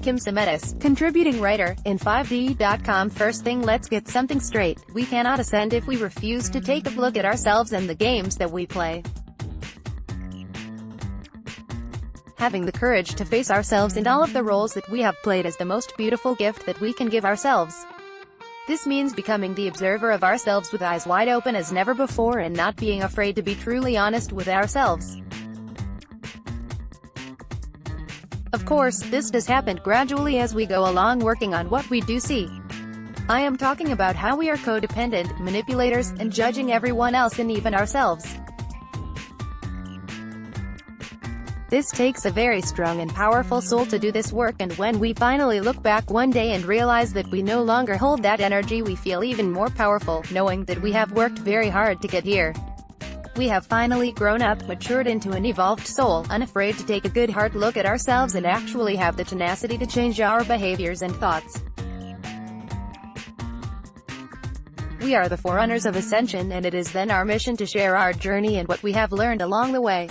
Semetis, contributing writer, in 5D.com. First thing, let's get something straight. We cannot ascend if we refuse to take a look at ourselves and the games that we play. Having the courage to face ourselves and all of the roles that we have played is the most beautiful gift that we can give ourselves. This means becoming the observer of ourselves with eyes wide open as never before and not being afraid to be truly honest with ourselves. Of course, this does happen gradually as we go along working on what we do see. I am talking about how we are codependent, manipulators, and judging everyone else and even ourselves. This takes a very strong and powerful soul to do this work, and when we finally look back one day and realize that we no longer hold that energy, we feel even more powerful, knowing that we have worked very hard to get here. We have finally grown up, matured into an evolved soul, unafraid to take a good hard look at ourselves and actually have the tenacity to change our behaviors and thoughts. We are the forerunners of Ascension, and it is then our mission to share our journey and what we have learned along the way.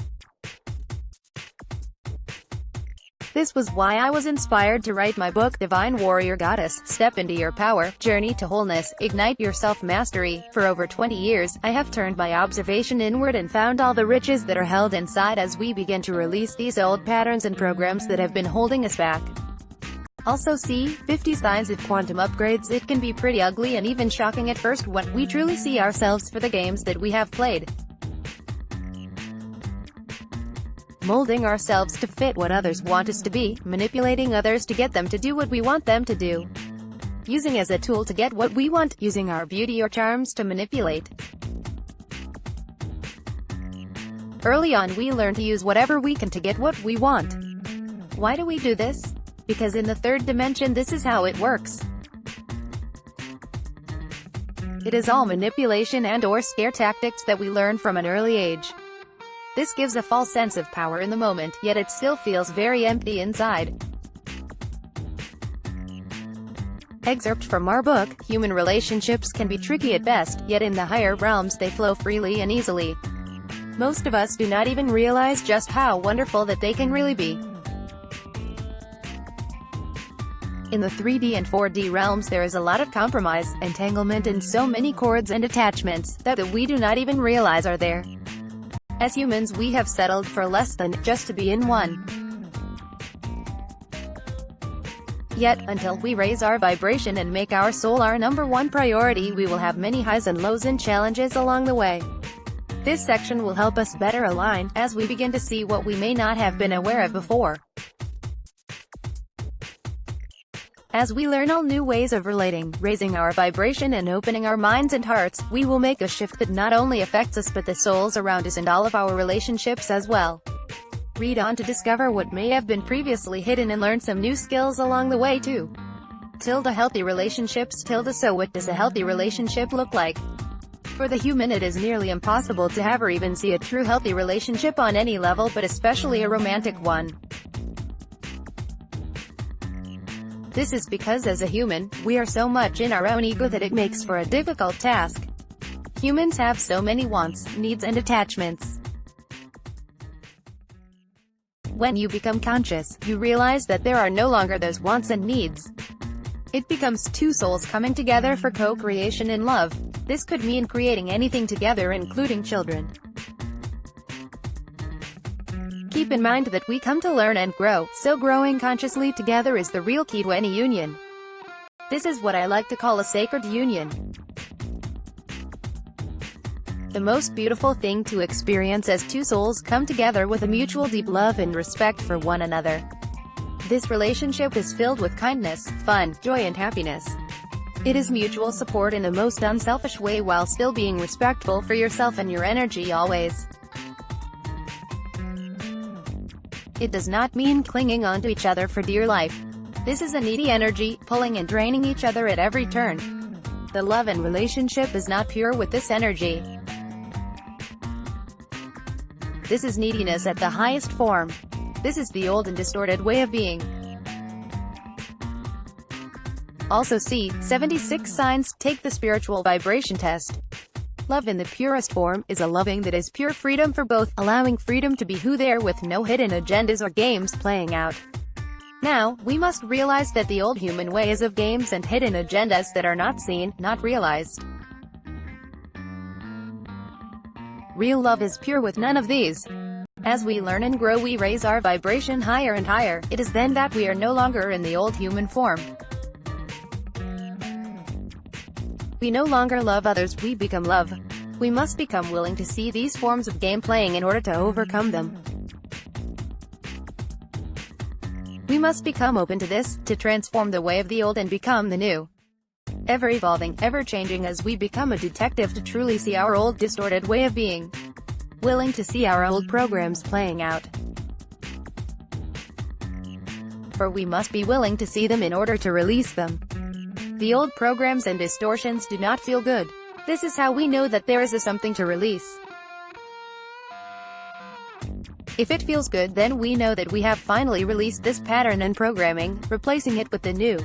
This was why I was inspired to write my book, Divine Warrior Goddess, Step into Your Power, Journey to Wholeness, Ignite Your Self-Mastery. For over 20 years, I have turned my observation inward and found all the riches that are held inside as we begin to release these old patterns and programs that have been holding us back. Also see, 50 Signs of Quantum Upgrades. It can be pretty ugly and even shocking at first when we truly see ourselves for the games that we have played. Molding ourselves to fit what others want us to be, manipulating others to get them to do what we want them to do, using as a tool to get what we want, using our beauty or charms to manipulate. Early on we learn to use whatever we can to get what we want. Why do we do this? Because in the third dimension this is how it works. It is all manipulation and/or scare tactics that we learn from an early age. This gives a false sense of power in the moment, yet it still feels very empty inside. Excerpt from our book, Human relationships can be tricky at best, yet in the higher realms they flow freely and easily. Most of us do not even realize just how wonderful that they can really be. In the 3D and 4D realms there is a lot of compromise, entanglement, and so many cords and attachments that we do not even realize are there. As humans we have settled for less than just to be in one. Yet, until we raise our vibration and make our soul our number one priority, we will have many highs and lows and challenges along the way. This section will help us better align, as we begin to see what we may not have been aware of before. As we learn all new ways of relating, raising our vibration and opening our minds and hearts, we will make a shift that not only affects us but the souls around us and all of our relationships as well. Read on to discover what may have been previously hidden and learn some new skills along the way too. Healthy relationships. So what does a healthy relationship look like? For the human it is nearly impossible to have or even see a true healthy relationship on any level, but especially a romantic one. This is because as a human, we are so much in our own ego that it makes for a difficult task. Humans have so many wants, needs, and attachments. When you become conscious, you realize that there are no longer those wants and needs. It becomes two souls coming together for co-creation in love. This could mean creating anything together, including children. Keep in mind that we come to learn and grow, so growing consciously together is the real key to any union. This is what I like to call a sacred union. The most beautiful thing to experience as two souls come together with a mutual deep love and respect for one another. This relationship is filled with kindness, fun, joy, and happiness. It is mutual support in the most unselfish way while still being respectful for yourself and your energy always. It does not mean clinging onto each other for dear life. This is a needy energy, pulling and draining each other at every turn. The love and relationship is not pure with this energy. This is neediness at the highest form. This is the old and distorted way of being. Also see, 76 signs. Take the spiritual vibration test. Love in the purest form is a loving that is pure freedom for both, allowing freedom to be who they are with no hidden agendas or games playing out. Now, we must realize that the old human ways of games and hidden agendas that are not seen, not realized. Real love is pure with none of these. As we learn and grow, we raise our vibration higher and higher. It is then that we are no longer in the old human form. We no longer love others, we become love. We must become willing to see these forms of game playing in order to overcome them. We must become open to this, to transform the way of the old and become the new. Ever evolving, ever changing as we become a detective to truly see our old distorted way of being. Willing to see our old programs playing out. For we must be willing to see them in order to release them. The old programs and distortions do not feel good. This is how we know that there is something to release. If it feels good, then we know that we have finally released this pattern and programming, replacing it with the new.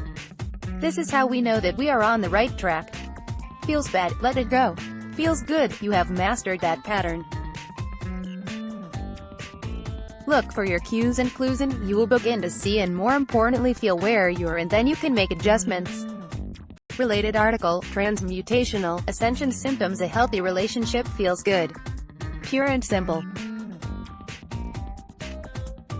This is how we know that we are on the right track. Feels bad, let it go. Feels good, you have mastered that pattern. Look for your cues and clues and you will begin to see and more importantly feel where you are, and then you can make adjustments. Related article, Transmutational, Ascension symptoms. A healthy relationship feels good. Pure and simple.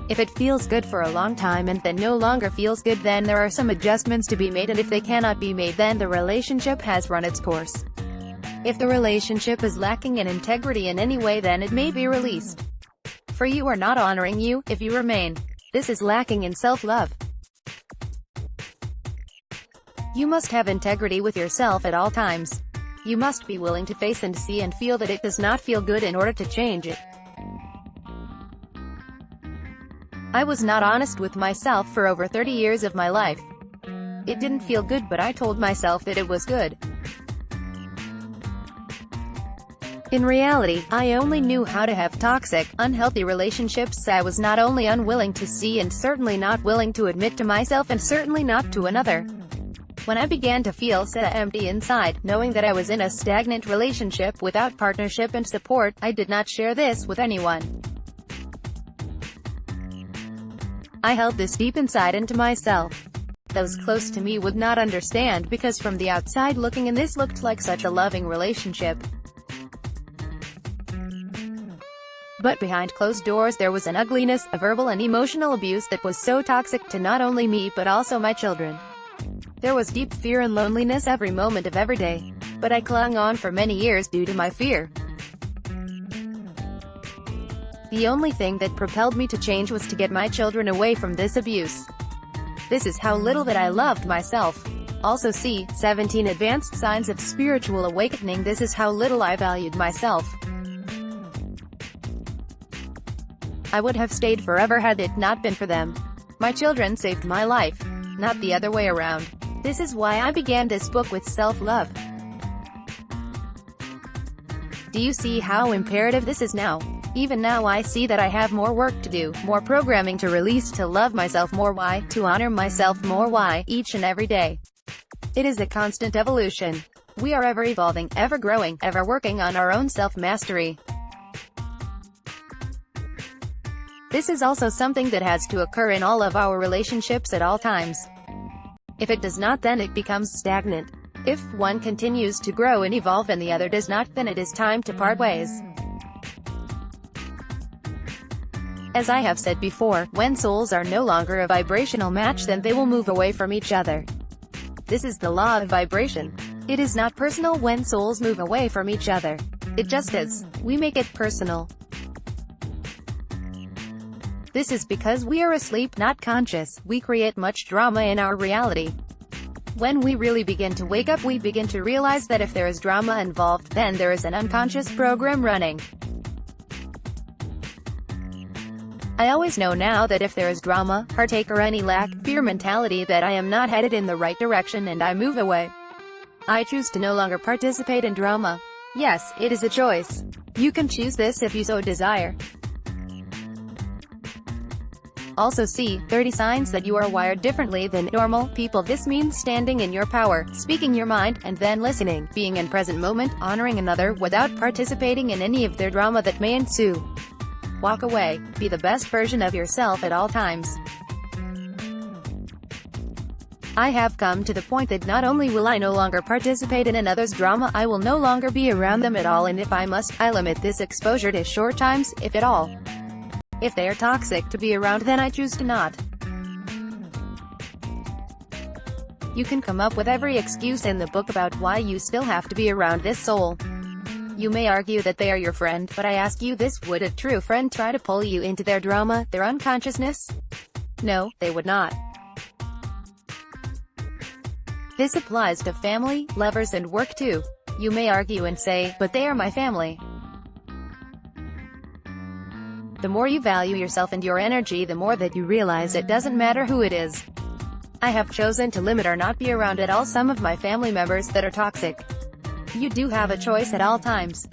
If it feels good for a long time and then no longer feels good, then there are some adjustments to be made, and if they cannot be made, then the relationship has run its course. If the relationship is lacking in integrity in any way, then it may be released. For you are not honoring you, if you remain. This is lacking in self-love. You must have integrity with yourself at all times. You must be willing to face and see and feel that it does not feel good in order to change it. I was not honest with myself for over 30 years of my life. It didn't feel good, but I told myself that it was good. In reality, I only knew how to have toxic, unhealthy relationships. I was not only unwilling to see and certainly not willing to admit to myself and certainly not to another. When I began to feel so empty inside, knowing that I was in a stagnant relationship without partnership and support, I did not share this with anyone. I held this deep inside into myself. Those close to me would not understand, because from the outside looking in, this looked like such a loving relationship. But behind closed doors there was an ugliness, a verbal and emotional abuse that was so toxic to not only me but also my children. There was deep fear and loneliness every moment of every day. But I clung on for many years due to my fear. The only thing that propelled me to change was to get my children away from this abuse. This is how little that I loved myself. Also see, 17 Advanced Signs of Spiritual Awakening. This is how little I valued myself. I would have stayed forever had it not been for them. My children saved my life, not the other way around. This is why I began this book with self-love. Do you see how imperative this is now? Even now I see that I have more work to do, more programming to release, to love myself more, why, to honor myself more, why, each and every day. It is a constant evolution. We are ever evolving, ever growing, ever working on our own self-mastery. This is also something that has to occur in all of our relationships at all times. If it does not, then it becomes stagnant. If one continues to grow and evolve and the other does not, then it is time to part ways. As I have said before, when souls are no longer a vibrational match, then they will move away from each other. This is the law of vibration. It is not personal when souls move away from each other. It just is. We make it personal. This is because we are asleep, not conscious. We create much drama in our reality. When we really begin to wake up, we begin to realize that if there is drama involved, then there is an unconscious program running. I always know now that if there is drama, heartache or any lack, fear mentality, that I am not headed in the right direction and I move away. I choose to no longer participate in drama. Yes, it is a choice. You can choose this if you so desire. Also see, 30 signs that you are wired differently than normal people. This means standing in your power, speaking your mind, and then listening, being in present moment, honoring another, without participating in any of their drama that may ensue. Walk away. Be the best version of yourself at all times. I have come to the point that not only will I no longer participate in another's drama, I will no longer be around them at all, and if I must, I limit this exposure to short times, if at all. If they are toxic to be around, then I choose to not. You can come up with every excuse in the book about why you still have to be around this soul. You may argue that they are your friend, but I ask you this: would a true friend try to pull you into their drama, their unconsciousness? No, they would not. This applies to family, lovers, and work too. You may argue and say, but they are my family. The more you value yourself and your energy, the more that you realize it doesn't matter who it is. I have chosen to limit or not be around at all some of my family members that are toxic. You do have a choice at all times.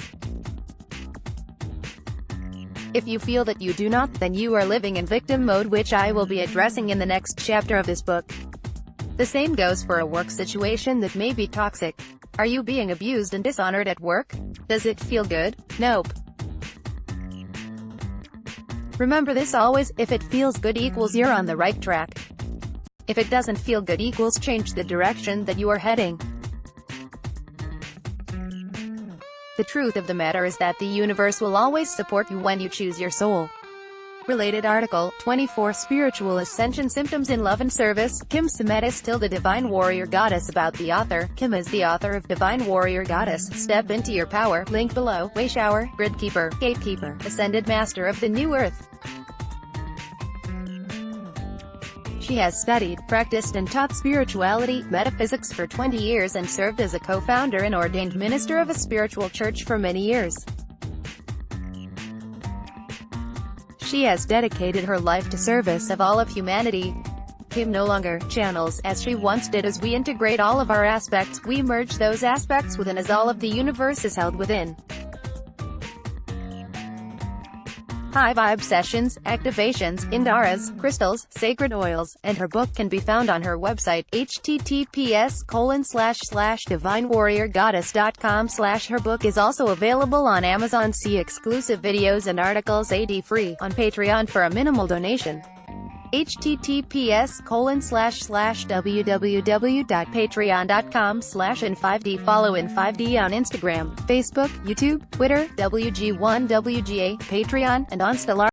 If you feel that you do not, then you are living in victim mode, which I will be addressing in the next chapter of this book. The same goes for a work situation that may be toxic. Are you being abused and dishonored at work? Does it feel good? Nope. Remember this always: if it feels good equals you're on the right track. If it doesn't feel good equals change the direction that you are heading. The truth of the matter is that the universe will always support you when you choose your soul. Related article, 24 Spiritual Ascension Symptoms in Love and Service, Kim Semetis the Divine Warrior Goddess. About the author: Kim is the author of Divine Warrior Goddess, Step Into Your Power, link below, Wayshower, Gridkeeper, Gatekeeper, Ascended Master of the New Earth. She has studied, practiced and taught spirituality, metaphysics for 20 years and served as a co-founder and ordained minister of a spiritual church for many years. She has dedicated her life to service of all of humanity. Kim no longer channels as she once did. As we integrate all of our aspects, we merge those aspects within, as all of the universe is held within. High vibe sessions, activations, indaras, crystals, sacred oils, and her book can be found on her website, https://divinewarriorgoddess.com/. Her book is also available on Amazon. See exclusive videos and articles ad-free on Patreon for a minimal donation. https://www.patreon.com/in5d. Follow in5d on Instagram, Facebook, YouTube, Twitter, WG1WGA, Patreon, and on Stellar.